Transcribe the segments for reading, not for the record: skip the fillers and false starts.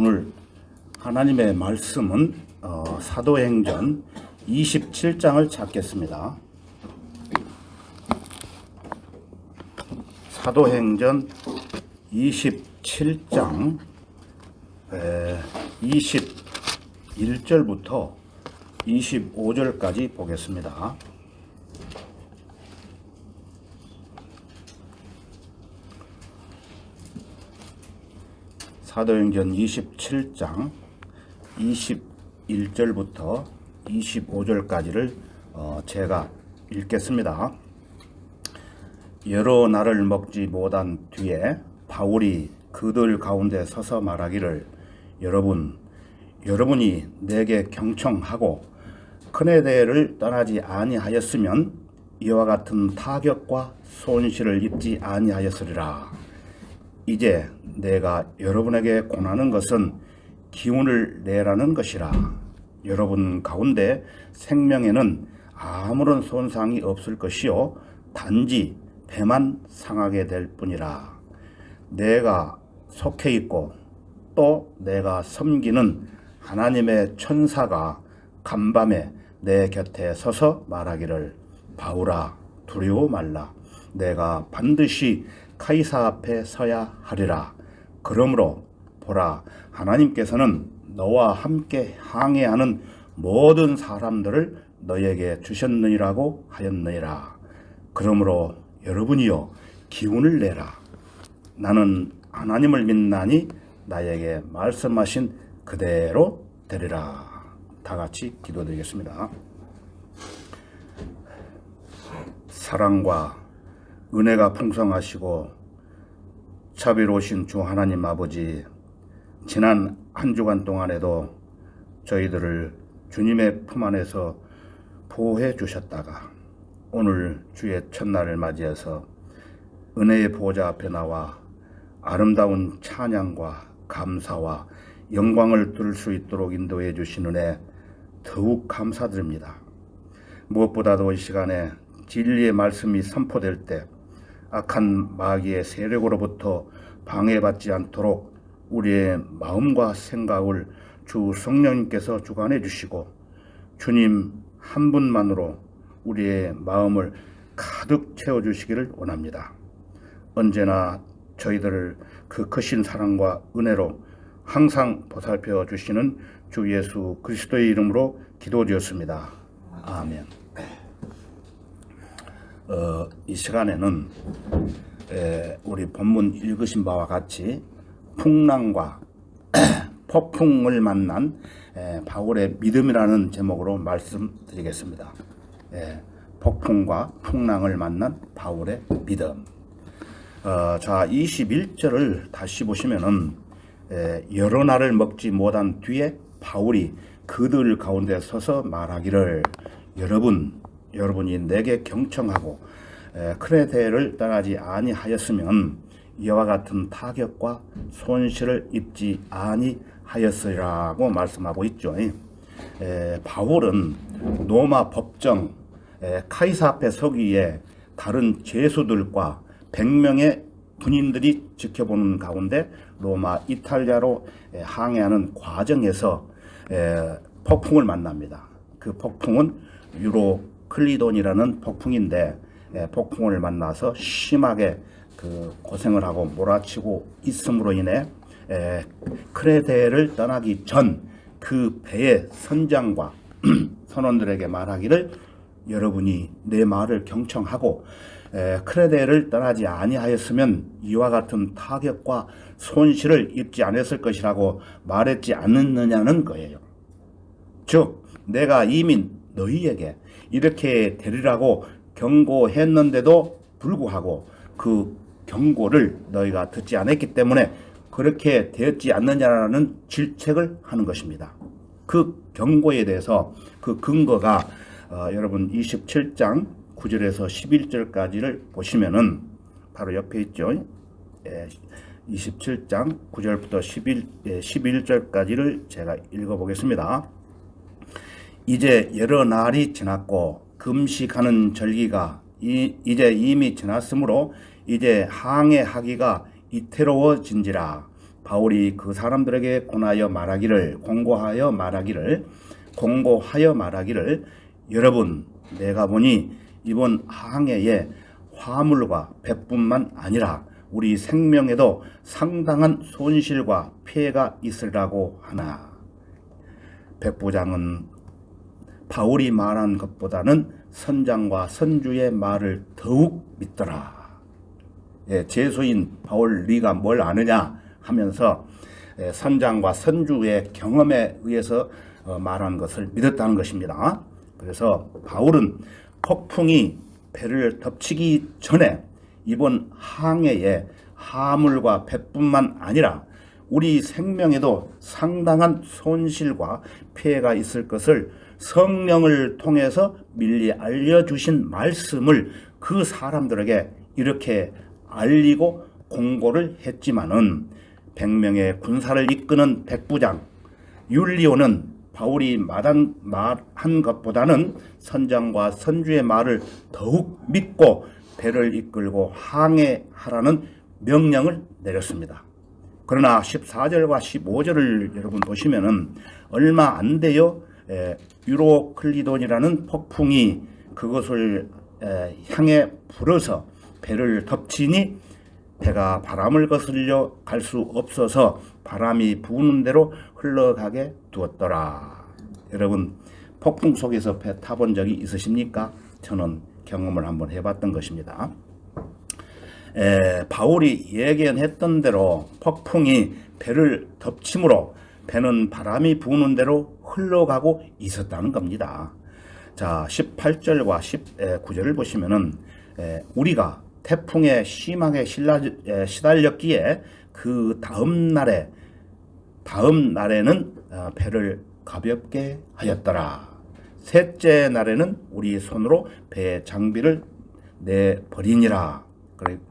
오늘 하나님의 말씀은 사도행전 27장을 찾겠습니다. 사도행전 27장 21절부터 25절까지 보겠습니다. 사도행전 27장 21절부터 25절까지를 제가 읽겠습니다. 여러 날을 먹지 못한 뒤에 바울이 그들 가운데 서서 말하기를 여러분이 내게 경청하고 크레데를 떠나지 아니하였으면 이와 같은 타격과 손실을 입지 아니하였으리라. 이제 내가 여러분에게 권하는 것은 기운을 내라는 것이라. 여러분 가운데 생명에는 아무런 손상이 없을 것이요 단지 배만 상하게 될 뿐이라. 내가 속해 있고 또 내가 섬기는 하나님의 천사가 간밤에 내 곁에 서서 말하기를 바울아 두려워 말라. 내가 반드시 카이사 앞에 서야 하리라. 그러므로 보라, 하나님께서는 너와 함께 항해하는 모든 사람들을 너에게 주셨느니라고 하였느니라. 그러므로 여러분이여 기운을 내라. 나는 하나님을 믿나니 나에게 말씀하신 그대로 되리라. 다 같이 기도드리겠습니다. 사랑과 은혜가 풍성하시고 자비로우신 주 하나님 아버지, 지난 한 주간 동안에도 저희들을 주님의 품 안에서 보호해 주셨다가 오늘 주의 첫날을 맞이해서 은혜의 보좌 앞에 나와 아름다운 찬양과 감사와 영광을 들을 수 있도록 인도해 주신 은혜 더욱 감사드립니다. 무엇보다도 이 시간에 진리의 말씀이 선포될 때 악한 마귀의 세력으로부터 방해받지 않도록 우리의 마음과 생각을 주 성령님께서 주관해 주시고 주님 한 분만으로 우리의 마음을 가득 채워주시기를 원합니다. 언제나 저희들을 그 크신 사랑과 은혜로 항상 보살펴 주시는 주 예수 그리스도의 이름으로 기도드렸습니다. 아멘. 이 시간에는 우리 본문 읽으신 바와 같이 풍랑과 폭풍을 만난 바울의 믿음이라는 제목으로 말씀드리겠습니다. 폭풍과 풍랑을 만난 바울의 믿음. 자, 21절을 다시 보시면은 여러 날을 먹지 못한 뒤에 바울이 그들 가운데 서서 말하기를 여러분이 내게 경청하고 크레데를 떠나지 아니하였으면 이와 같은 타격과 손실을 입지 아니하였으리라고 말씀하고 있죠. 바울은 로마 법정 카이사 앞에 서기에 다른 죄수들과 100명의 군인들이 지켜보는 가운데 로마 이탈리아로 항해하는 과정에서 폭풍을 만납니다. 그 폭풍은 유로클리돈이라는 폭풍인데 폭풍을 만나서 심하게 그 고생을 하고 몰아치고 있음으로 인해 크레데를 떠나기 전 그 배의 선장과 선원들에게 말하기를 여러분이 내 말을 경청하고 크레데를 떠나지 아니하였으면 이와 같은 타격과 손실을 입지 않았을 것이라고 말했지 않느냐는 거예요. 즉 내가 이미 너희에게 이렇게 되리라고 경고했는데도 불구하고 그 경고를 너희가 듣지 않았기 때문에 그렇게 되었지 않느냐라는 질책을 하는 것입니다. 그 경고에 대해서 그 근거가 여러분 27장 9절에서 11절까지를 보시면은 바로 옆에 있죠. 27장 9절부터 11절까지를 제가 읽어보겠습니다. 이제 여러 날이 지났고 금식하는 절기가 이제 이미 지났으므로 이제 항해하기가 이태로워진지라. 바울이 그 사람들에게 공고하여 말하기를 여러분 내가 보니 이번 항해에 화물과 배뿐만 아니라 우리 생명에도 상당한 손실과 피해가 있으라고 하나. 백부장은 바울이 말한 것보다는 선장과 선주의 말을 더욱 믿더라. 제수인 바울 네가 뭘 아느냐 하면서 선장과 선주의 경험에 의해서 말한 것을 믿었다는 것입니다. 그래서 바울은 폭풍이 배를 덮치기 전에 이번 항해에 화물과 배뿐만 아니라 우리 생명에도 상당한 손실과 피해가 있을 것을 성령을 통해서 미리 알려주신 말씀을 그 사람들에게 이렇게 알리고 공고를 했지만은 100명의 군사를 이끄는 백부장 율리오는 바울이 말한 것보다는 선장과 선주의 말을 더욱 믿고 배를 이끌고 항해하라는 명령을 내렸습니다. 그러나 14절과 15절을 여러분 보시면은 얼마 안 돼요. 유로클리돈이라는 폭풍이 그것을 향해 불어서 배를 덮치니 배가 바람을 거슬려 갈 수 없어서 바람이 부는 대로 흘러가게 두었더라. 여러분 폭풍 속에서 배 타본 적이 있으십니까? 저는 경험을 한번 해봤던 것입니다. 바울이 예견했던 대로 폭풍이 배를 덮침으로 배는 바람이 부는 대로 흘러가고 있었다는 겁니다. 자, 18절과 19절을 보시면은 우리가 태풍에 심하게 시달렸기에 그 다음 날에는 배를 가볍게 하였더라. 셋째 날에는 우리 손으로 배의 장비를 내버리니라.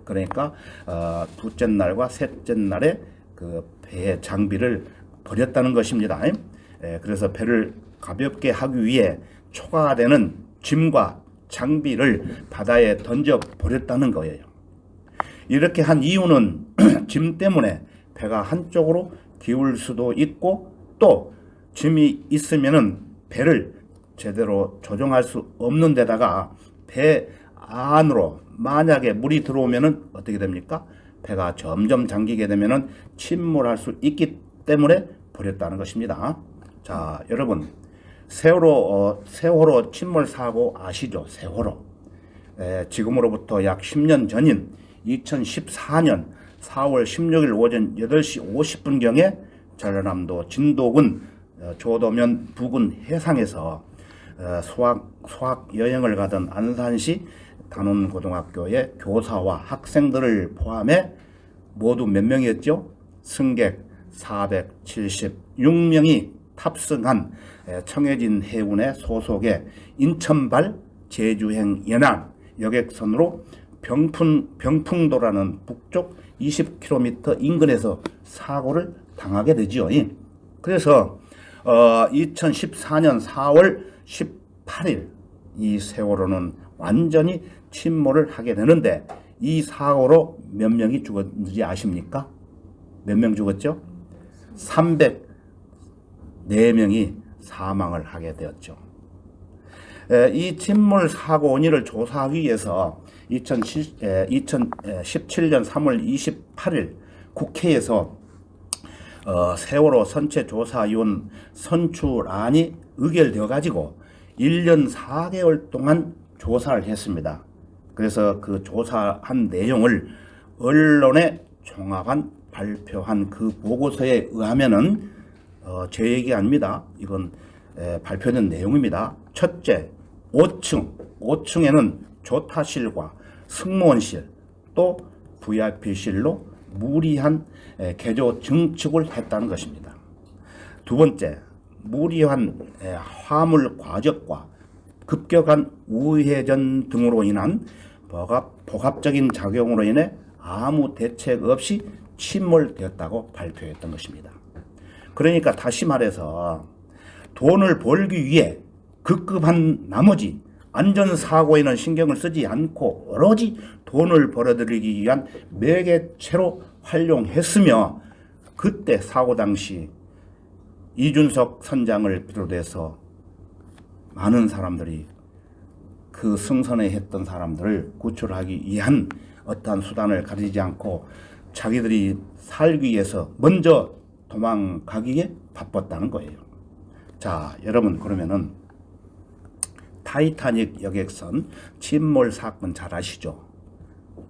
그러니까 둘째 날과 셋째 날에 그 배의 장비를 버렸다는 것입니다. 그래서 배를 가볍게 하기 위해 초과되는 짐과 장비를 바다에 던져 버렸다는 거예요. 이렇게 한 이유는 짐 때문에 배가 한쪽으로 기울 수도 있고 또 짐이 있으면은 배를 제대로 조정할 수 없는 데다가 배 안으로 만약에 물이 들어오면은 어떻게 됩니까? 배가 점점 잠기게 되면은 침몰할 수 있기 때문에 버렸다는 것입니다. 자, 여러분 세월호 침몰 사고 아시죠? 세월호. 지금으로부터 약 10년 전인 2014년 4월 16일 오전 8시 50분경에 전라남도 진도군 조도면 부근 해상에서 수학 여행을 가던 안산시 단원고등학교의 교사와 학생들을 포함해 모두 몇 명이었죠? 승객 476명이 탑승한 청해진 해운의 소속의 인천발 제주행 연안 여객선으로 병풍도라는 북쪽 20km 인근에서 사고를 당하게 되죠. 그래서 2014년 4월 18일 이 세월호는 완전히 침몰을 하게 되는데 이 사고로 몇 명이 죽었는지 아십니까? 몇 명 죽었죠? 304명이 사망을 하게 되었죠. 이 침몰 사고 원인을 조사하기 위해서 2017년 3월 28일 국회에서 세월호 선체조사위원 선출안이 의결되어 가지고 1년 4개월 동안 조사를 했습니다. 그래서 그 조사한 내용을 언론에 발표한 그 보고서에 의하면은 제 얘기 아닙니다. 이건 발표된 내용입니다. 첫째, 5층에는 조타실과 승무원실 또 VIP실로 무리한 개조 증축을 했다는 것입니다. 두 번째, 무리한 화물 과적과 급격한 우회전 등으로 인한 복합적인 작용으로 인해 아무 대책 없이 침몰되었다고 발표했던 것입니다. 그러니까 다시 말해서 돈을 벌기 위해 급급한 나머지 안전사고에는 신경을 쓰지 않고 오로지 돈을 벌어들이기 위한 매개체로 활용했으며 그때 사고 당시 이준석 선장을 비롯해서 많은 사람들이 그 승선에 했던 사람들을 구출하기 위한 어떠한 수단을 가리지 않고 자기들이 살기 위해서 먼저 도망가기에 바빴다는 거예요. 자, 여러분, 그러면은 타이타닉 여객선 침몰 사건 잘 아시죠?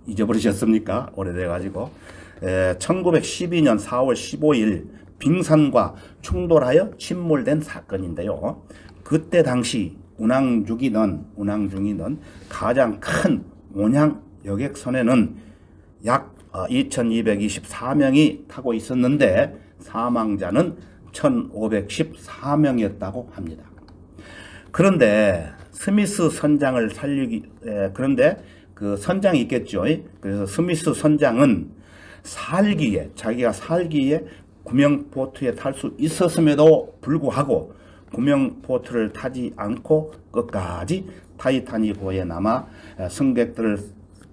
잊어버리셨습니까? 오래돼가지고 1912년 4월 15일 빙산과 충돌하여 침몰된 사건인데요. 그때 당시 운항 중이던 가장 큰 원양 여객선에는 약 2224명이 타고 있었는데 사망자는 1514명이었다고 합니다. 그런데 스미스 선장을 그런데 그 선장이 있겠죠. 그래서 스미스 선장은 자기가 살기에 구명보트에 탈 수 있었음에도 불구하고 구명보트를 타지 않고 끝까지 타이타닉호에 남아 승객들을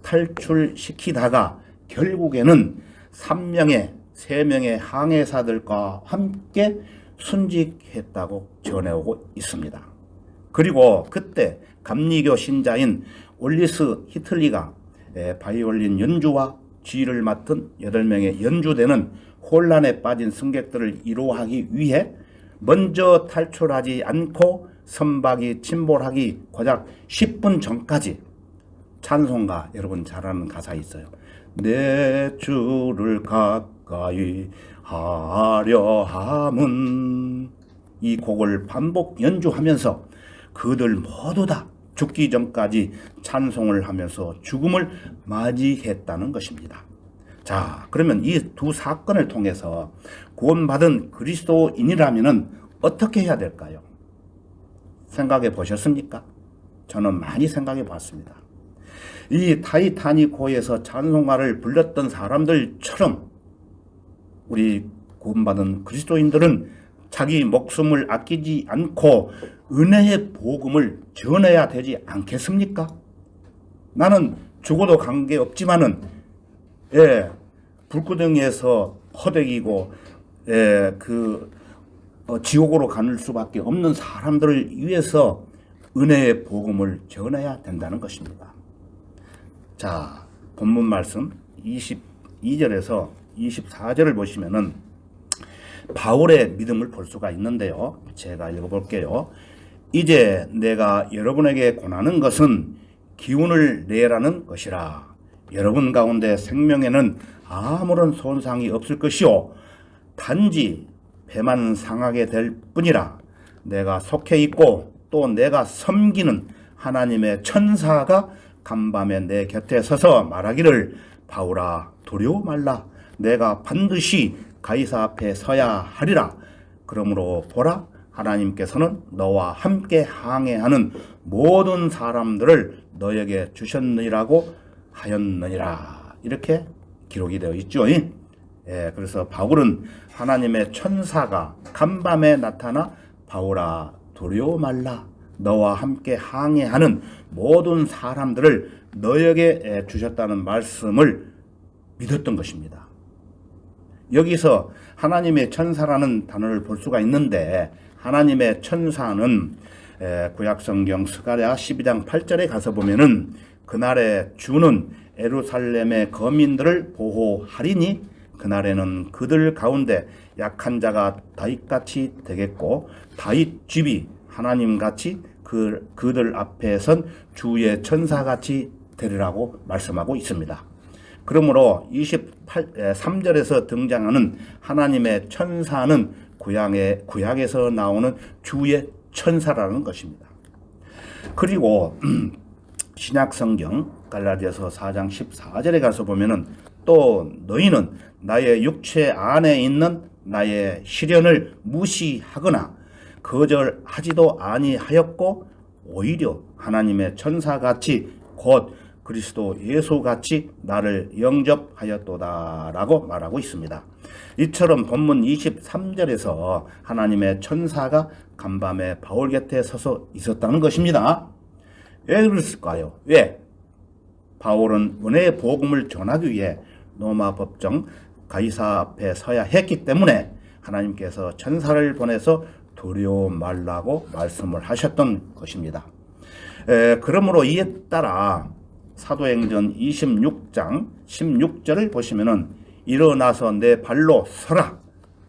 탈출시키다가 결국에는 3명의 항해사들과 함께 순직했다고 전해오고 있습니다. 그리고 그때 감리교 신자인 올리스 히틀리가 바이올린 연주와 지휘를 맡은 8명의 연주대는 혼란에 빠진 승객들을 위로하기 위해 먼저 탈출하지 않고 선박이 침몰하기 고작 10분 전까지 찬송가, 여러분 잘 아는 가사 있어요. 내 주를 가까이 하려 함은, 이 곡을 반복 연주하면서 그들 모두 다 죽기 전까지 찬송을 하면서 죽음을 맞이했다는 것입니다. 자, 그러면 이 두 사건을 통해서 구원받은 그리스도인이라면 어떻게 해야 될까요? 생각해 보셨습니까? 저는 많이 생각해 봤습니다. 이 타이타닉호에서 찬송가를 불렀던 사람들처럼 우리 구원받은 그리스도인들은 자기 목숨을 아끼지 않고 은혜의 복음을 전해야 되지 않겠습니까? 나는 죽어도 관계없지만은 불구덩이에서 허덕이고 지옥으로 가는 수밖에 없는 사람들을 위해서 은혜의 복음을 전해야 된다는 것입니다. 자, 본문 말씀 22절에서 24절을 보시면은 바울의 믿음을 볼 수가 있는데요. 제가 읽어볼게요. 이제 내가 여러분에게 권하는 것은 기운을 내라는 것이라. 여러분 가운데 생명에는 아무런 손상이 없을 것이요 단지 배만 상하게 될 뿐이라. 내가 속해 있고 또 내가 섬기는 하나님의 천사가 간밤에 내 곁에 서서 말하기를 바울아 두려워 말라. 내가 반드시 가이사 앞에 서야 하리라. 그러므로 보라, 하나님께서는 너와 함께 항해하는 모든 사람들을 너에게 주셨느니라고 하였느니라. 이렇게 기록이 되어 있죠. 그래서 바울은 하나님의 천사가 간밤에 나타나 바울아 두려워 말라. 너와 함께 항해하는 모든 사람들을 너에게 주셨다는 말씀을 믿었던 것입니다. 여기서 하나님의 천사라는 단어를 볼 수가 있는데, 하나님의 천사는 구약성경 스가랴 12장 8절에 가서 보면은 그날에 주는 예루살렘의 거민들을 보호하리니 그날에는 그들 가운데 약한 자가 다윗같이 되겠고 다윗 집이 하나님같이 그들 앞에 선 주의 천사같이 되리라고 말씀하고 있습니다. 그러므로 23절에서 등장하는 하나님의 천사는 구약에서 나오는 주의 천사라는 것입니다. 그리고 신약성경 갈라디아서 4장 14절에 가서 보면은 또 너희는 나의 육체 안에 있는 나의 시련을 무시하거나 거절하지도 아니하였고 오히려 하나님의 천사같이 곧 그리스도 예수같이 나를 영접하였도다라고 말하고 있습니다. 이처럼 본문 23절에서 하나님의 천사가 간밤에 바울 곁에 서서 있었다는 것입니다. 왜 그랬을까요? 왜? 바울은 은혜의 복음을 전하기 위해 로마 법정 가이사 앞에 서야 했기 때문에 하나님께서 천사를 보내서 두려워 말라고 말씀을 하셨던 것입니다. 그러므로 이에 따라 사도행전 26장 16절을 보시면은 일어나서 내 발로 서라.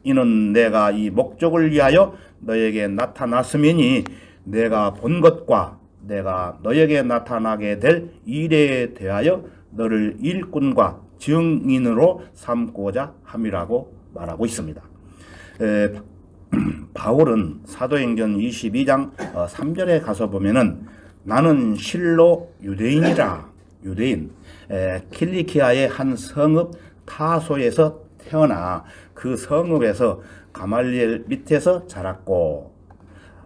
이는 내가 이 목적을 위하여 너에게 나타났음이니 내가 본 것과 내가 너에게 나타나게 될 일에 대하여 너를 일꾼과 증인으로 삼고자 함이라고 말하고 있습니다. 바울은 사도행전 22장 3절에 가서 보면은 나는 실로 유대인이라. 유대인. 킬리키아의 한 성읍 타소에서 태어나 그 성읍에서 가말리엘 밑에서 자랐고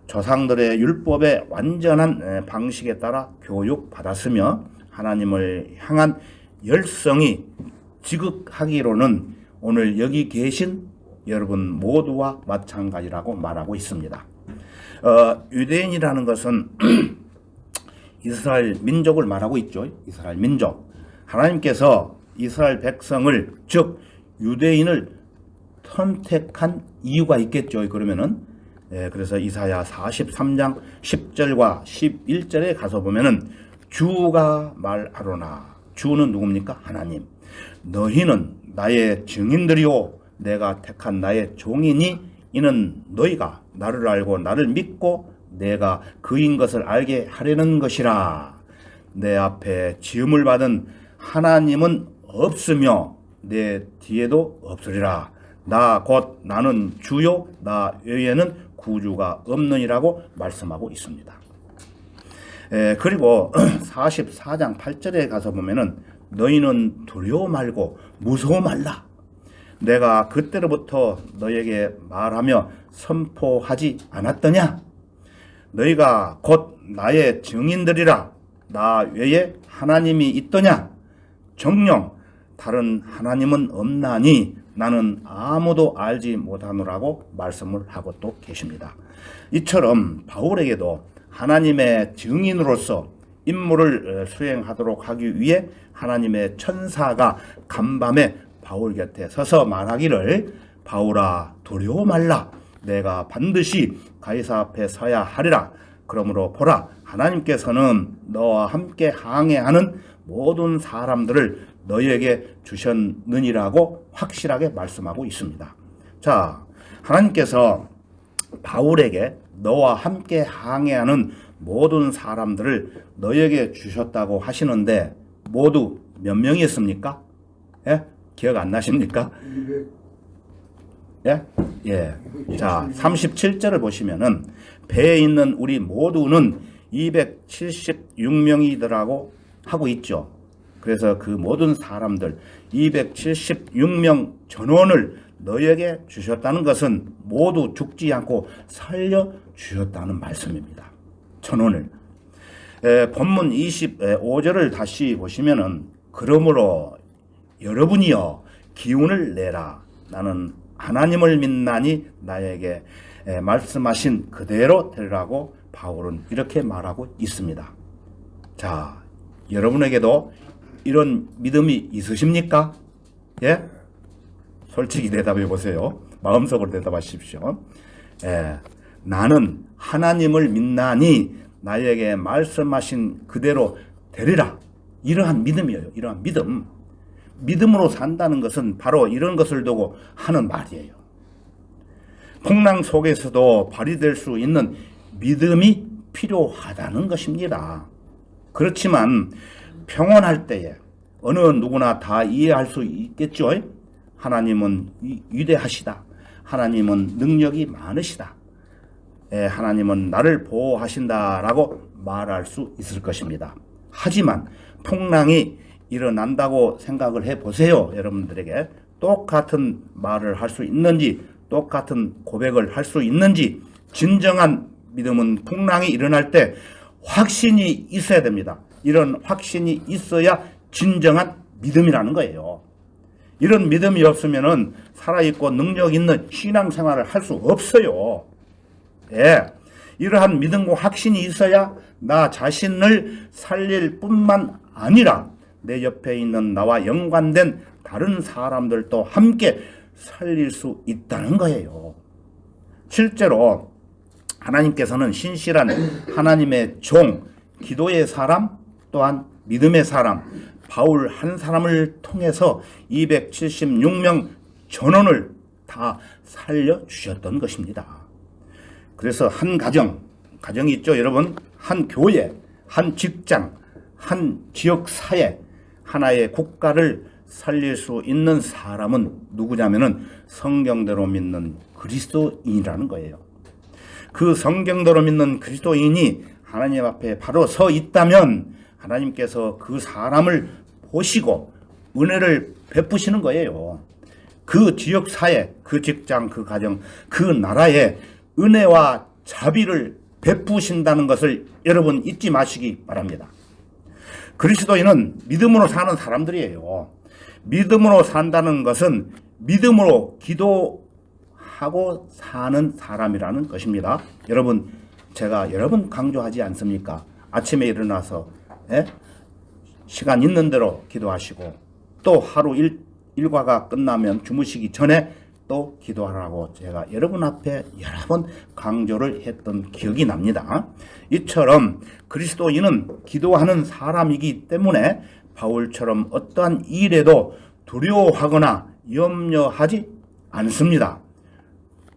조상들의 율법의 완전한 방식에 따라 교육받았으며 하나님을 향한 열성이 지극하기로는 오늘 여기 계신 여러분 모두와 마찬가지라고 말하고 있습니다. 유대인이라는 것은 이스라엘 민족을 말하고 있죠. 이스라엘 민족. 하나님께서 이스라엘 백성을, 즉 유대인을 선택한 이유가 있겠죠. 그러면은 그래서 이사야 43장 10절과 11절에 가서 보면은 주가 말하로나. 주는 누굽니까? 하나님. 너희는 나의 증인들이요 내가 택한 나의 종이니 이는 너희가 나를 알고 나를 믿고 내가 그인 것을 알게 하려는 것이라. 내 앞에 지음을 받은 하나님은 없으며 내 뒤에도 없으리라. 나 곧 나는 주요 나 외에는 구주가 없느니라고 말씀하고 있습니다. 그리고 44장 8절에 가서 보면은 너희는 두려워 말고 무서워 말라. 내가 그때로부터 너에게 말하며 선포하지 않았더냐? 너희가 곧 나의 증인들이라. 나 외에 하나님이 있더냐? 정녕 다른 하나님은 없나니 나는 아무도 알지 못하노라고 말씀을 하고 또 계십니다. 이처럼 바울에게도 하나님의 증인으로서 임무를 수행하도록 하기 위해 하나님의 천사가 간밤에 바울 곁에 서서 말하기를 바울아 두려워 말라. 내가 반드시 가이사 앞에 서야 하리라. 그러므로 보라 하나님께서는 너와 함께 항해하는 모든 사람들을 너희에게 주셨느니라고 확실하게 말씀하고 있습니다. 자, 하나님께서 바울에게 너와 함께 항해하는 모든 사람들을 너희에게 주셨다고 하시는데 모두 몇 명이었습니까? 예? 기억 안 나십니까? 예? 예. 자, 37절을 보시면은 배에 있는 우리 모두는 276명이더라고 하고 있죠. 그래서 그 모든 사람들 276명 전원을 너에게 주셨다는 것은 모두 죽지 않고 살려 주셨다는 말씀입니다. 전원을. 본문 25절을 다시 보시면은 그러므로 여러분이여 기운을 내라. 나는 하나님을 믿나니 나에게 말씀하신 그대로 되라고 바울은 이렇게 말하고 있습니다. 자, 여러분에게도 이런 믿음이 있으십니까? 예? 솔직히 대답해 보세요. 마음속으로 대답하십시오. 예, 나는 하나님을 믿나니 나에게 말씀하신 그대로 되리라. 이러한 믿음이에요. 이러한 믿음. 믿음으로 산다는 것은 바로 이런 것을 두고 하는 말이에요. 풍랑 속에서도 발휘될 수 있는 믿음이 필요하다는 것입니다. 그렇지만 평온할 때에 어느 누구나 다 이해할 수 있겠죠. 하나님은 위대하시다. 하나님은 능력이 많으시다. 하나님은 나를 보호하신다라고 말할 수 있을 것입니다. 하지만 풍랑이 일어난다고 생각을 해보세요. 여러분들에게 똑같은 말을 할 수 있는지 똑같은 고백을 할 수 있는지. 진정한 믿음은 풍랑이 일어날 때 확신이 있어야 됩니다. 이런 확신이 있어야 진정한 믿음이라는 거예요. 이런 믿음이 없으면 살아있고 능력 있는 신앙생활을 할 수 없어요. 예, 이러한 믿음과 확신이 있어야 나 자신을 살릴 뿐만 아니라 내 옆에 있는 나와 연관된 다른 사람들도 함께 살릴 수 있다는 거예요. 실제로 하나님께서는 신실한 하나님의 종, 기도의 사람, 또한 믿음의 사람, 바울 한 사람을 통해서 276명 전원을 다 살려주셨던 것입니다. 그래서 한 가정이 있죠, 여러분. 한 교회, 한 직장, 한 지역 사회, 하나의 국가를 살릴 수 있는 사람은 누구냐면은 성경대로 믿는 그리스도인이라는 거예요. 그 성경대로 믿는 그리스도인이 하나님 앞에 바로 서 있다면 하나님께서 그 사람을 보시고 은혜를 베푸시는 거예요. 그 지역 사회, 그 직장, 그 가정, 그 나라에 은혜와 자비를 베푸신다는 것을 여러분 잊지 마시기 바랍니다. 그리스도인은 믿음으로 사는 사람들이에요. 믿음으로 산다는 것은 믿음으로 기도하고 사는 사람이라는 것입니다. 여러분, 제가 여러 번 강조하지 않습니까? 아침에 일어나서 시간 있는 대로 기도하시고 또 하루 일과가 끝나면 주무시기 전에 또 기도하라고 제가 여러분 앞에 여러 번 강조를 했던 기억이 납니다. 이처럼 그리스도인은 기도하는 사람이기 때문에 바울처럼 어떠한 일에도 두려워하거나 염려하지 않습니다.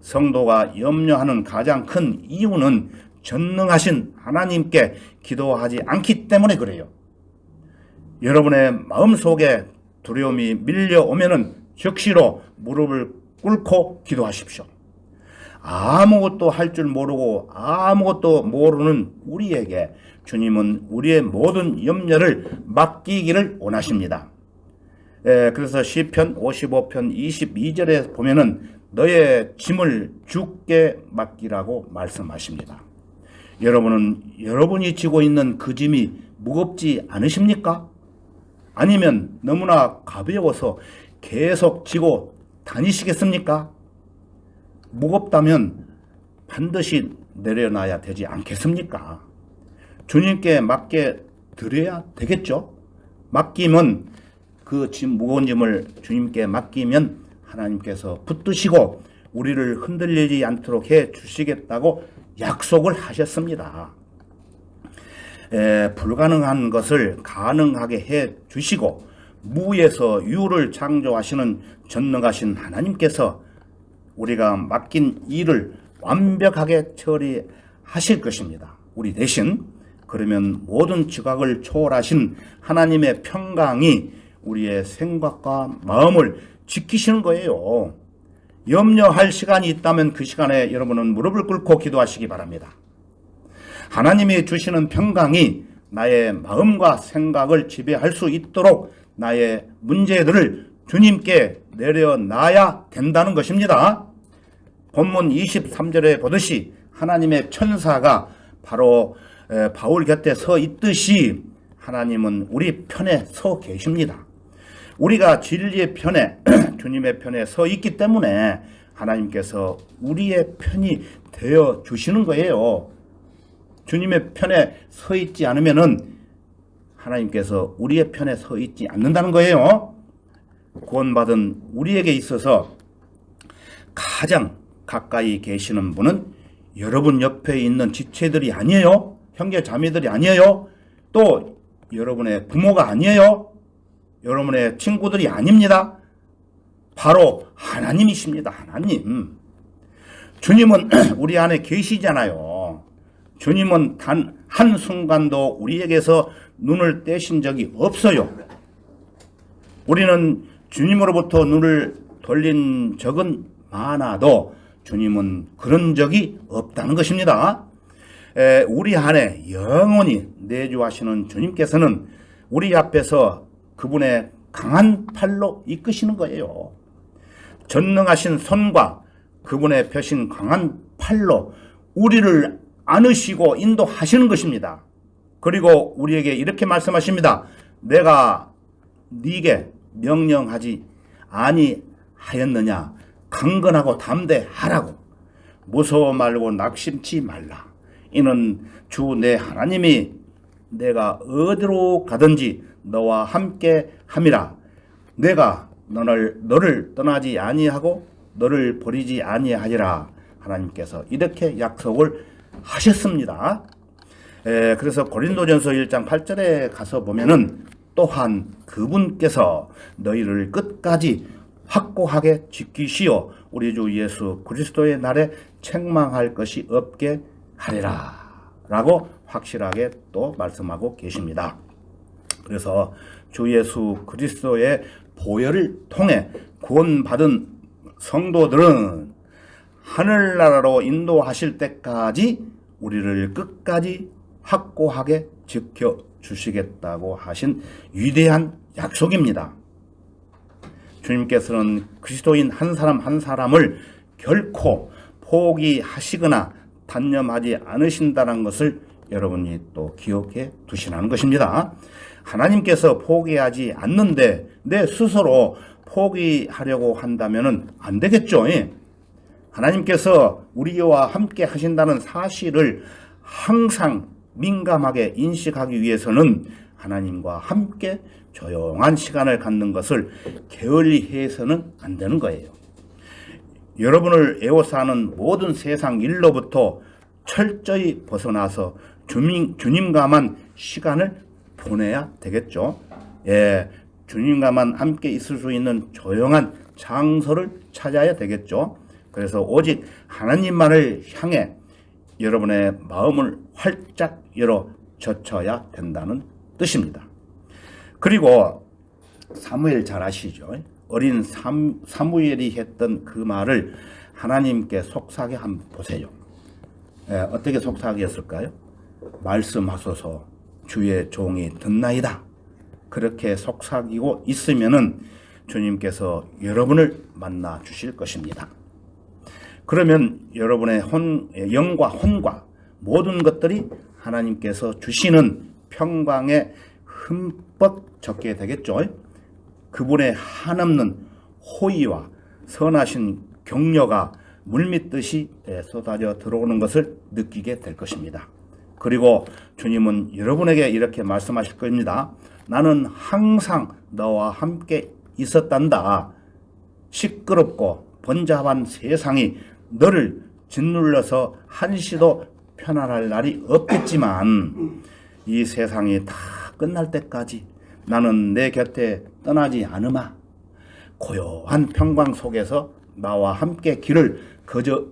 성도가 염려하는 가장 큰 이유는 전능하신 하나님께 기도하지 않기 때문에 그래요. 여러분의 마음속에 두려움이 밀려오면은 즉시로 무릎을 꿇고 기도하십시오. 아무것도 할 줄 모르고 아무것도 모르는 우리에게 주님은 우리의 모든 염려를 맡기기를 원하십니다. 그래서 시편 55편 22절에 보면은 너의 짐을 주께 맡기라고 말씀하십니다. 여러분은 여러분이 지고 있는 그 짐이 무겁지 않으십니까? 아니면 너무나 가벼워서 계속 지고 다니시겠습니까? 무겁다면 반드시 내려놔야 되지 않겠습니까? 주님께 맡겨 드려야 되겠죠? 맡기면 그 짐, 무거운 짐을 주님께 맡기면 하나님께서 붙드시고 우리를 흔들리지 않도록 해 주시겠다고 약속을 하셨습니다. 불가능한 것을 가능하게 해 주시고 무에서 유를 창조하시는 전능하신 하나님께서 우리가 맡긴 일을 완벽하게 처리하실 것입니다. 우리 대신. 그러면 모든 지각을 초월하신 하나님의 평강이 우리의 생각과 마음을 지키시는 거예요. 염려할 시간이 있다면 그 시간에 여러분은 무릎을 꿇고 기도하시기 바랍니다. 하나님이 주시는 평강이 나의 마음과 생각을 지배할 수 있도록 나의 문제들을 주님께 내려놔야 된다는 것입니다. 본문 23절에 보듯이 하나님의 천사가 바로 바울 곁에 서 있듯이 하나님은 우리 편에 서 계십니다. 우리가 진리의 편에 주님의 편에 서 있기 때문에 하나님께서 우리의 편이 되어 주시는 거예요. 주님의 편에 서 있지 않으면은 하나님께서 우리의 편에 서 있지 않는다는 거예요. 구원받은 우리에게 있어서 가장 가까이 계시는 분은 여러분 옆에 있는 지체들이 아니에요. 형제 자매들이 아니에요. 또 여러분의 부모가 아니에요. 여러분의 친구들이 아닙니다. 바로 하나님이십니다. 하나님. 주님은 우리 안에 계시잖아요. 주님은 단 한순간도 우리에게서 눈을 떼신 적이 없어요. 우리는 주님으로부터 눈을 돌린 적은 많아도 주님은 그런 적이 없다는 것입니다. 우리 안에 영원히 내주하시는 주님께서는 우리 앞에서 그분의 강한 팔로 이끄시는 거예요. 전능하신 손과 그분의 펴신 강한 팔로 우리를 안으시고 인도하시는 것입니다. 그리고 우리에게 이렇게 말씀하십니다. 내가 네게 명령하지 아니하였느냐? 강건하고 담대하라고. 무서워 말고 낙심치 말라. 이는 주 내 하나님이 내가 어디로 가든지 너와 함께 함이라. 내가 너를 떠나지 아니하고 너를 버리지 아니하리라. 하나님께서 이렇게 약속을 하셨습니다. 그래서 고린도전서 1장 8절에 가서 보면은 또한 그분께서 너희를 끝까지 확고하게 지키시어 우리 주 예수 그리스도의 날에 책망할 것이 없게 하리라 라고 확실하게 또 말씀하고 계십니다. 그래서 주 예수 그리스도의 보혈을 통해 구원받은 성도들은 하늘나라로 인도하실 때까지 우리를 끝까지 확고하게 지켜주시겠다고 하신 위대한 약속입니다. 주님께서는 그리스도인 한 사람 한 사람을 결코 포기하시거나 단념하지 않으신다는 것을 여러분이 또 기억해 두시라는 것입니다. 하나님께서 포기하지 않는데 내 스스로 포기하려고 한다면 안 되겠죠. 하나님께서 우리와 함께 하신다는 사실을 항상 민감하게 인식하기 위해서는 하나님과 함께 조용한 시간을 갖는 것을 게을리 해서는 안 되는 거예요. 여러분을 애워싸는 모든 세상 일로부터 철저히 벗어나서 주님과만 시간을 보내야 되겠죠. 주님과만 함께 있을 수 있는 조용한 장소를 찾아야 되겠죠. 그래서 오직 하나님만을 향해 여러분의 마음을 활짝 열어 젖혀야 된다는 뜻입니다. 그리고 사무엘 잘 아시죠? 어린 사무엘이 했던 그 말을 하나님께 속삭여 한번 보세요. 어떻게 속삭여 했을까요? 말씀하소서 주의 종이 듣나이다. 그렇게 속삭이고 있으면은 주님께서 여러분을 만나 주실 것입니다. 그러면 여러분의 영과 혼과 모든 것들이 하나님께서 주시는 평강에 흠뻑 젖게 되겠죠. 그분의 한없는 호의와 선하신 격려가 물밀듯이 쏟아져 들어오는 것을 느끼게 될 것입니다. 그리고 주님은 여러분에게 이렇게 말씀하실 겁니다. 나는 항상 너와 함께 있었단다. 시끄럽고 번잡한 세상이 너를 짓눌러서 한시도 편안할 날이 없겠지만 이 세상이 다 끝날 때까지 나는 내 곁에 떠나지 않으마. 고요한 평강 속에서 나와 함께 길을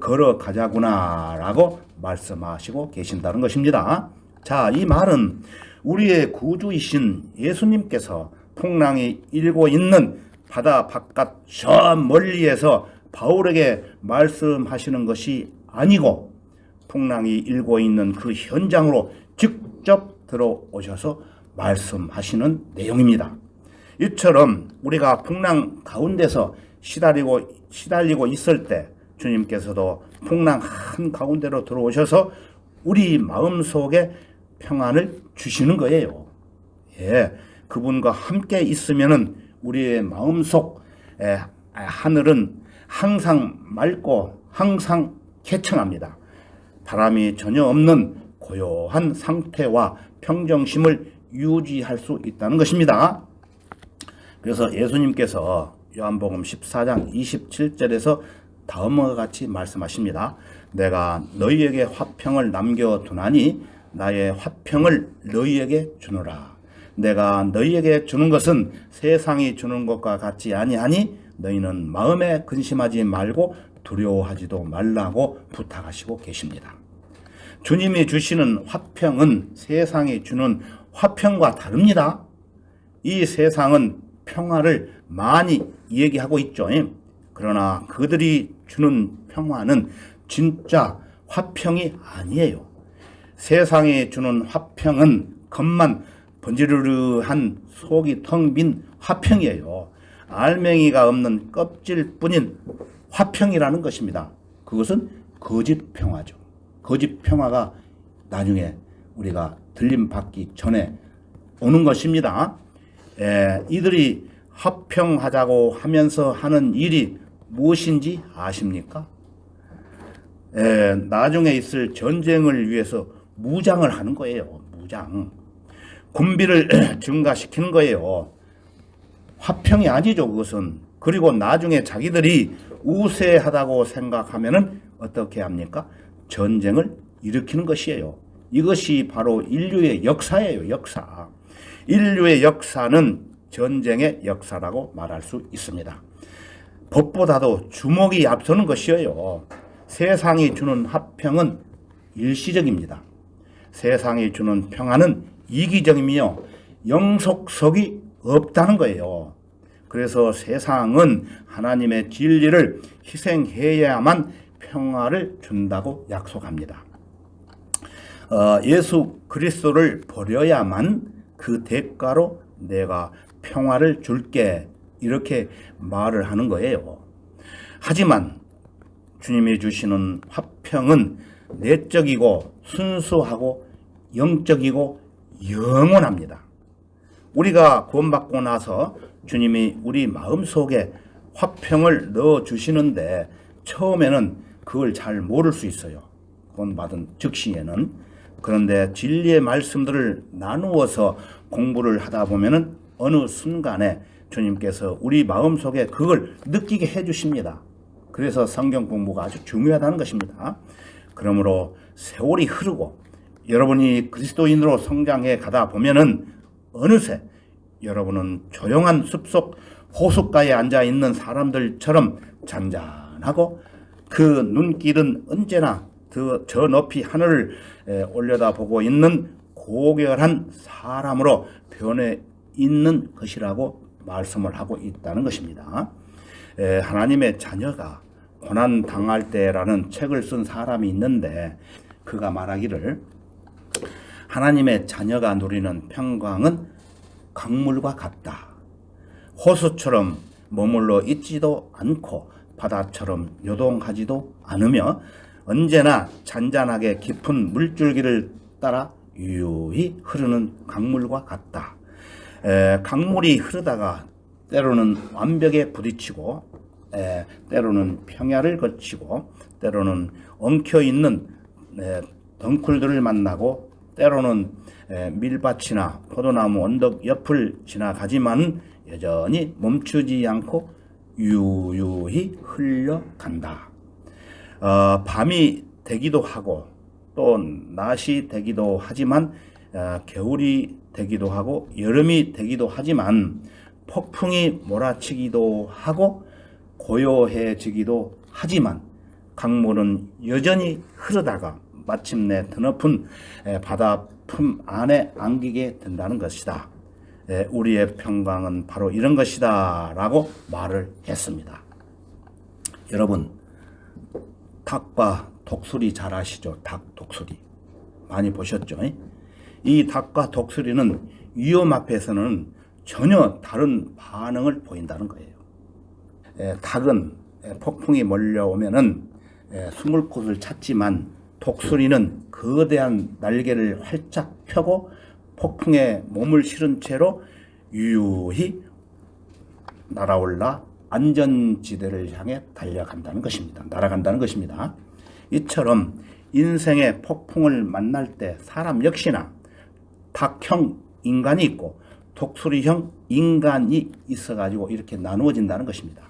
걸어가자구나 라고 말씀하시고 계신다는 것입니다. 자, 이 말은 우리의 구주이신 예수님께서 풍랑이 일고 있는 바다 바깥 저 멀리에서 바울에게 말씀하시는 것이 아니고 풍랑이 일고 있는 그 현장으로 직접 들어오셔서 말씀하시는 내용입니다. 이처럼 우리가 풍랑 가운데서 시달리고 있을 때 주님께서도 풍랑 한가운데로 들어오셔서 우리 마음속에 평안을 주시는 거예요. 그분과 함께 있으면은 우리의 마음속 하늘은 항상 맑고 항상 쾌청합니다. 바람이 전혀 없는 고요한 상태와 평정심을 유지할 수 있다는 것입니다. 그래서 예수님께서 요한복음 14장 27절에서 다음과 같이 말씀하십니다. 내가 너희에게 화평을 남겨두나니 나의 화평을 너희에게 주노라. 내가 너희에게 주는 것은 세상이 주는 것과 같지 아니하니 너희는 마음에 근심하지 말고 두려워하지도 말라고 부탁하시고 계십니다. 주님이 주시는 화평은 세상이 주는 화평과 다릅니다. 이 세상은 평화를 많이 얘기하고 있죠. 그러나 그들이 주는 평화는 진짜 화평이 아니에요. 세상이 주는 화평은 겉만 번지르르한 속이 텅 빈 화평이에요. 알맹이가 없는 껍질뿐인 화평이라는 것입니다. 그것은 거짓 평화죠. 거짓 평화가 나중에 우리가 들림받기 전에 오는 것입니다. 이들이 화평하자고 하면서 하는 일이 무엇인지 아십니까? 나중에 있을 전쟁을 위해서 무장을 하는 거예요. 무장. 군비를 증가시키는 거예요. 화평이 아니죠, 그것은. 그리고 나중에 자기들이 우세하다고 생각하면은 어떻게 합니까? 전쟁을 일으키는 것이에요. 이것이 바로 인류의 역사예요, 역사. 인류의 역사는 전쟁의 역사라고 말할 수 있습니다. 법보다도 주먹이 앞서는 것이에요. 세상이 주는 화평은 일시적입니다. 세상이 주는 평화는 이기적이며 영속성이 없다는 거예요. 그래서 세상은 하나님의 진리를 희생해야만 평화를 준다고 약속합니다. 예수 그리스도를 버려야만 그 대가로 내가 평화를 줄게, 이렇게 말을 하는 거예요. 하지만 주님이 주시는 화평은 내적이고 순수하고 영적이고 영원합니다. 우리가 구원받고 나서 주님이 우리 마음속에 화평을 넣어주시는데 처음에는 그걸 잘 모를 수 있어요. 구원받은 즉시에는. 그런데 진리의 말씀들을 나누어서 공부를 하다 보면은 어느 순간에 주님께서 우리 마음속에 그걸 느끼게 해주십니다. 그래서 성경 공부가 아주 중요하다는 것입니다. 그러므로 세월이 흐르고 여러분이 그리스도인으로 성장해 가다 보면은 어느새 여러분은 조용한 숲속 호숫가에 앉아 있는 사람들처럼 잔잔하고 그 눈길은 언제나 저 높이 하늘을 올려다보고 있는 고결한 사람으로 변해 있는 것이라고 말씀을 하고 있다는 것입니다. 하나님의 자녀가 고난 당할 때라는 책을 쓴 사람이 있는데 그가 말하기를 하나님의 자녀가 누리는 평강은 강물과 같다. 호수처럼 머물러 있지도 않고 바다처럼 요동하지도 않으며 언제나 잔잔하게 깊은 물줄기를 따라 유유히 흐르는 강물과 같다. 강물이 흐르다가 때로는 완벽에 부딪히고 때로는 평야를 거치고 때로는 엉켜있는 덩굴들을 만나고 때로는 밀밭이나 포도나무 언덕 옆을 지나가지만 여전히 멈추지 않고 유유히 흘러간다. 밤이 되기도 하고 또 낮이 되기도 하지만 겨울이 되기도 하고 여름이 되기도 하지만 폭풍이 몰아치기도 하고 고요해지기도 하지만 강물은 여전히 흐르다가 마침내 드높은 바다 품 안에 안기게 된다는 것이다. 우리의 평강은 바로 이런 것이다 라고 말을 했습니다. 여러분, 닭과 독수리 잘 아시죠? 닭, 독수리 많이 보셨죠? 이 닭과 독수리는 위험 앞에서는 전혀 다른 반응을 보인다는 거예요. 닭은 폭풍이 몰려오면은 숨을 곳을 찾지만 독수리는 거대한 날개를 활짝 펴고 폭풍에 몸을 실은 채로 유유히 날아올라 안전지대를 향해 달려간다는 것입니다. 날아간다는 것입니다. 이처럼 인생의 폭풍을 만날 때 사람 역시나 닭형 인간이 있고 독수리형 인간이 있어가지고 이렇게 나누어진다는 것입니다.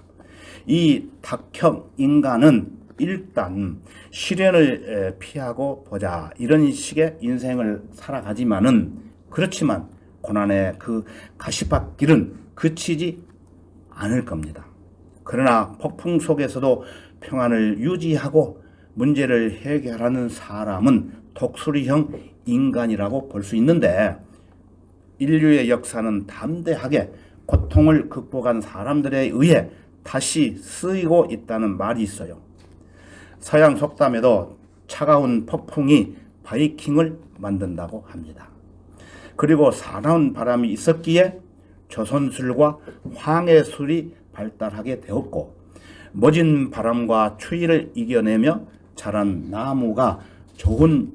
이 닭형 인간은 일단 시련을 피하고 보자 이런 식의 인생을 살아가지만은 그렇지만 고난의 그 가시밭길은 그치지 않을 겁니다. 그러나 폭풍 속에서도 평안을 유지하고 문제를 해결하는 사람은 독수리형 인간이라고 볼 수 있는데 인류의 역사는 담대하게 고통을 극복한 사람들에 의해 다시 쓰이고 있다는 말이 있어요. 서양 속담에도 차가운 폭풍이 바이킹을 만든다고 합니다. 그리고 사나운 바람이 있었기에 조선술과 황해술이 발달하게 되었고 모진 바람과 추위를 이겨내며 자란 나무가 좋은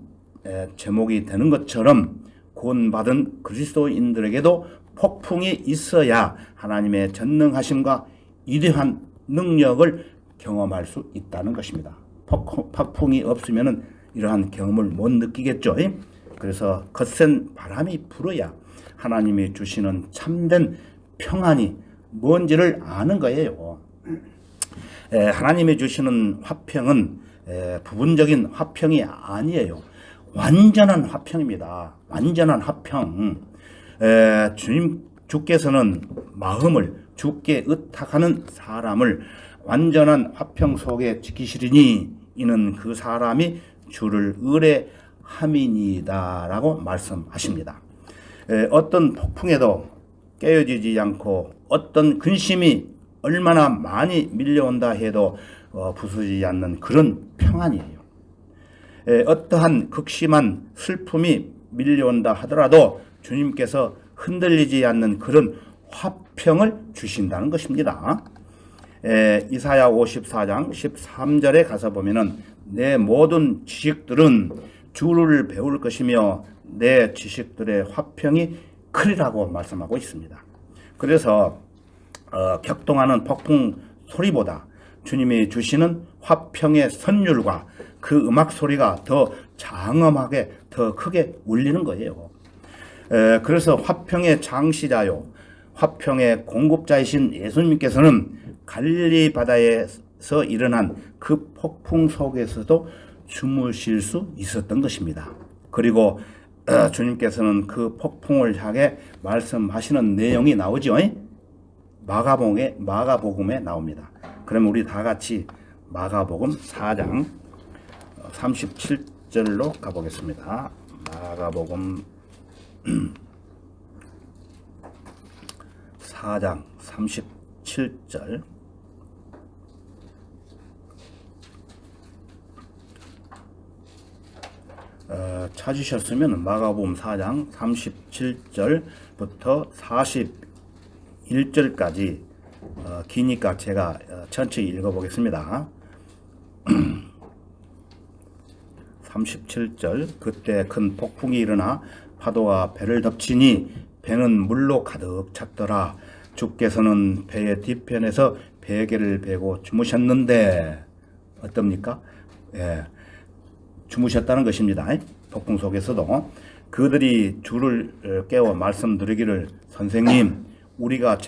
제목이 되는 것처럼 구원받은 그리스도인들에게도 폭풍이 있어야 하나님의 전능하심과 위대한 능력을 경험할 수 있다는 것입니다. 폭풍이 없으면 이러한 경험을 못 느끼겠죠. 그래서 거센 바람이 불어야 하나님이 주시는 참된 평안이 뭔지를 아는 거예요. 하나님이 주시는 화평은 부분적인 화평이 아니에요. 완전한 화평입니다. 완전한 화평. 주께서는 마음을 주께 의탁하는 사람을 완전한 화평 속에 지키시리니 이는 그 사람이 주를 의뢰함이니다라고 말씀하십니다. 어떤 폭풍에도 깨어지지 않고 어떤 근심이 얼마나 많이 밀려온다 해도 부수지 않는 그런 평안이에요. 어떠한 극심한 슬픔이 밀려온다 하더라도 주님께서 흔들리지 않는 그런 화평을 주신다는 것입니다. 이사야 54장 13절에 가서 보면은 내 모든 지식들은 주를 배울 것이며 내 지식들의 화평이 크리라고 말씀하고 있습니다. 그래서 격동하는 폭풍 소리보다 주님이 주시는 화평의 선율과 그 음악 소리가 더 장엄하게 더 크게 울리는 거예요. 그래서 화평의 장시자요 화평의 공급자이신 예수님께서는 갈릴리 바다에서 일어난 그 폭풍 속에서도 주무실 수 있었던 것입니다. 그리고 주님께서는 그 폭풍을 향해 말씀하시는 내용이 나오죠. 마가복음에 나옵니다. 그러면 우리 다 같이 마가복음 4장 37절로 가보겠습니다. 마가복음 4장 37절. 찾으셨으면 마가복음 4장 37절부터 41절까지 기니까 제가 천천히 읽어보겠습니다. 37절. 그때 큰 폭풍이 일어나 파도가 배를 덮치니 배는 물로 가득 찼더라. 주께서는 배의 뒤편에서 베개를 베고 주무셨는데 어떻습니까? 주무셨다는 것입니다. 폭풍 속에서도 그들이 주를 깨워 말씀드리기를 선생님 우리가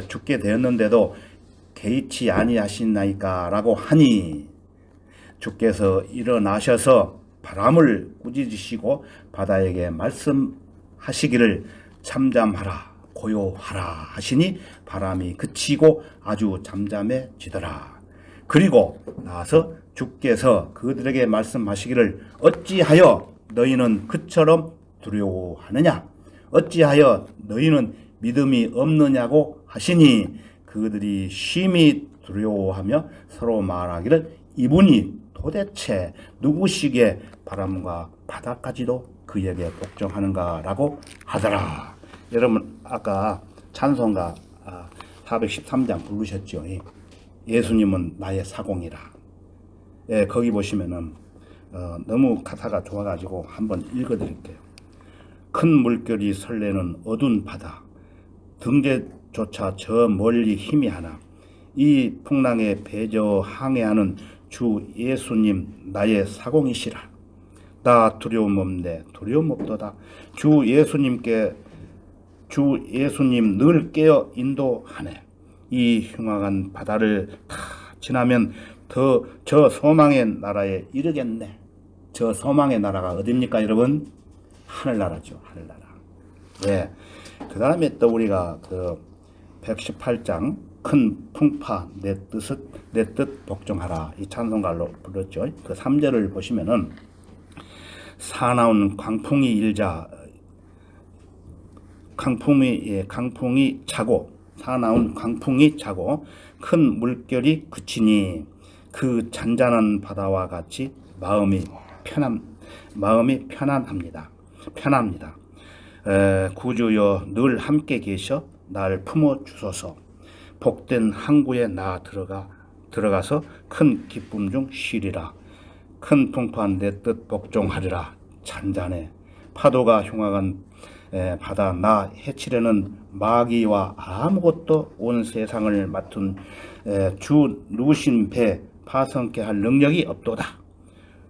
죽게 되었는데도 개의치 아니하시나이까 라고 하니 주께서 일어나셔서 바람을 꾸짖으시고 바다에게 말씀하시기를 잠잠하라 고요하라 하시니 바람이 그치고 아주 잠잠해지더라. 그리고 나서 주께서 그들에게 말씀하시기를 어찌하여 너희는 그처럼 두려워하느냐 어찌하여 너희는 믿음이 없느냐고 하시니 그들이 심히 두려워하며 서로 말하기를 이분이 도대체 누구시기에 바람과 바다까지도 그에게 복종하는가라고 하더라. 여러분 아까 찬송가 413장 부르셨죠. 예수님은 나의 사공이라. 거기 보시면은 너무 가사가 좋아가지고 한번 읽어드릴게요. 큰 물결이 설레는 어두운 바다 등재조차 저 멀리 희미하나 이 풍랑에 배저 항해하는 주 예수님 나의 사공이시라. 나 두려움 없네 두려움 없도다. 주 예수님 늘 깨어 인도하네. 이 흉악한 바다를 다 지나면 저 소망의 나라에 이르겠네. 저 소망의 나라가 어딥니까 여러분? 하늘나라죠. 하늘나라. 네. 그 다음에 또 우리가 그 118장 큰 풍파 내 뜻 복종하라 이 찬송가로 불렀죠. 그 3절을 보시면은 사나운 강풍이 일자 강풍이 차고 사나운 강풍이 차고 큰 물결이 그치니 그 잔잔한 바다와 같이 마음이 편합니다. 구주여 늘 함께 계셔 날 품어 주소서. 복된 항구에 나 들어가서 큰 기쁨 중 쉬리라. 큰 풍파 내 뜻 복종하리라. 잔잔해 파도가 흉악한 바다 나 해치려는 마귀와 아무것도 온 세상을 맡은 주 누구신 배 파성케 할 능력이 없도다.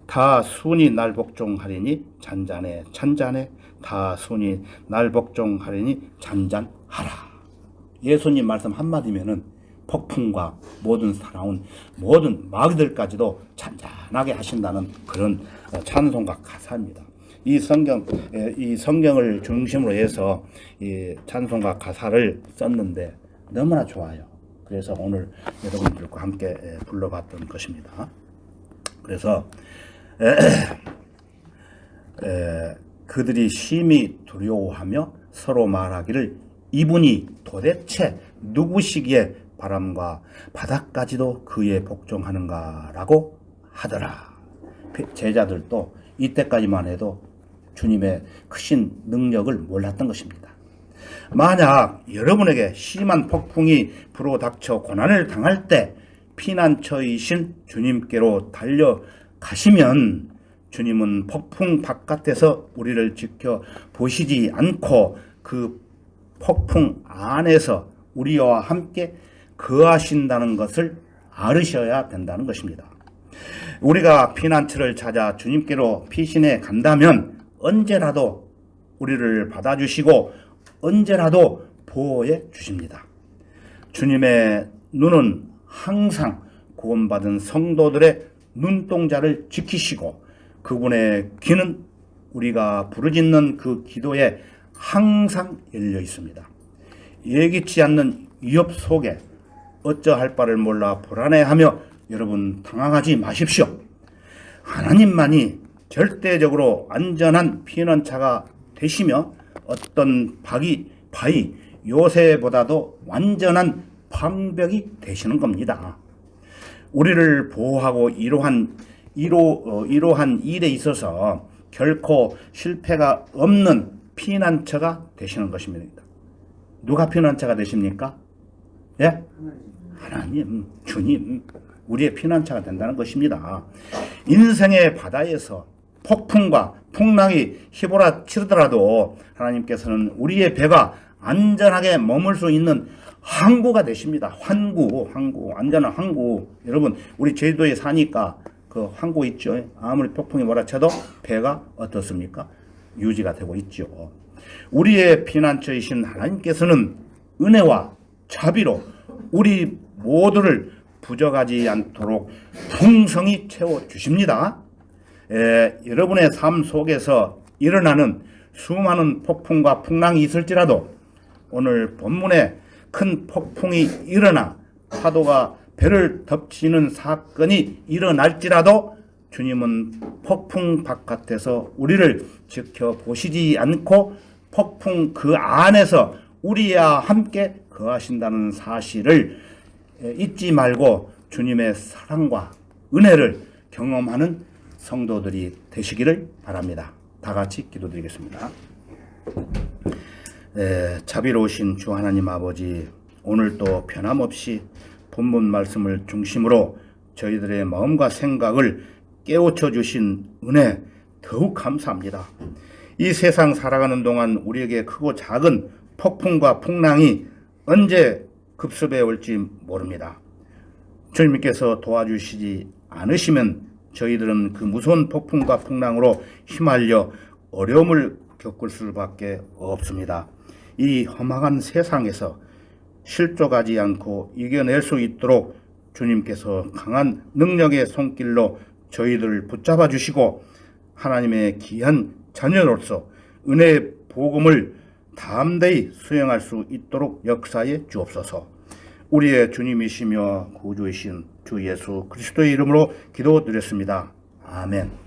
다 순이 날 복종하리니 잔잔해 잔잔해 다 순이 날 복종하리니 잔잔하라. 예수님 말씀 한마디면은 폭풍과 모든 살아온 모든 마귀들까지도 잔잔하게 하신다는 그런 찬송가 가사입니다. 이 성경을 중심으로 해서 이 찬송가 가사를 썼는데 너무나 좋아요. 그래서 오늘 여러분들과 함께 불러봤던 것입니다. 그래서 그들이 심히 두려워하며 서로 말하기를 이분이 도대체 누구시기에 바람과 바다까지도 그에 복종하는가라고 하더라. 제자들도 이때까지만 해도 주님의 크신 능력을 몰랐던 것입니다. 만약 여러분에게 심한 폭풍이 불어닥쳐 고난을 당할 때 피난처이신 주님께로 달려가시면 주님은 폭풍 바깥에서 우리를 지켜보시지 않고 그 폭풍 안에서 우리와 함께 거하신다는 것을 알으셔야 된다는 것입니다. 우리가 피난처를 찾아 주님께로 피신해 간다면 언제라도 우리를 받아주시고 언제라도 보호해 주십니다. 주님의 눈은 항상 구원받은 성도들의 눈동자를 지키시고 그분의 귀는 우리가 부르짖는 그 기도에 항상 열려 있습니다. 예기치 않는 위협 속에 어쩌할 바를 몰라 불안해하며 여러분 당황하지 마십시오. 하나님만이 절대적으로 안전한 피난처가 되시며 어떤 바위 요새보다도 완전한 방벽이 되시는 겁니다. 우리를 보호하고 이러한 일에 있어서 결코 실패가 없는 피난처가 되시는 것입니다. 누가 피난처가 되십니까? 예? 하나님, 주님, 우리의 피난처가 된다는 것입니다. 인생의 바다에서 폭풍과 풍랑이 휘몰아치더라도 하나님께서는 우리의 배가 안전하게 머물 수 있는 항구가 되십니다. 환구, 안전한 항구. 여러분, 우리 제주도에 사니까 그 항구 있죠. 아무리 폭풍이 몰아쳐도 배가 어떻습니까? 유지가 되고 있죠. 우리의 피난처이신 하나님께서는 은혜와 자비로 우리 모두를 부족하지 않도록 풍성히 채워주십니다. 여러분의 삶 속에서 일어나는 수많은 폭풍과 풍랑이 있을지라도 오늘 본문에 큰 폭풍이 일어나 파도가 배를 덮치는 사건이 일어날지라도 주님은 폭풍 바깥에서 우리를 지켜보시지 않고 폭풍 그 안에서 우리와 함께 거하신다는 사실을 잊지 말고 주님의 사랑과 은혜를 경험하는 성도들이 되시기를 바랍니다. 다 같이 기도드리겠습니다. 자비로우신 주 하나님 아버지, 오늘도 변함없이 본문 말씀을 중심으로 저희들의 마음과 생각을 깨우쳐 주신 은혜 더욱 감사합니다. 이 세상 살아가는 동안 우리에게 크고 작은 폭풍과 풍랑이 언제 급습해 올지 모릅니다. 주님께서 도와주시지 않으시면 저희들은 그 무서운 폭풍과 풍랑으로 휘말려 어려움을 겪을 수밖에 없습니다. 이 험악한 세상에서 실족하지 않고 이겨낼 수 있도록 주님께서 강한 능력의 손길로 저희들을 붙잡아 주시고 하나님의 귀한 자녀로서 은혜의 복음을 담대히 수행할 수 있도록 역사해 주옵소서. 우리의 주님이시며 구주이신 주 예수 그리스도의 이름으로 기도드렸습니다. 아멘.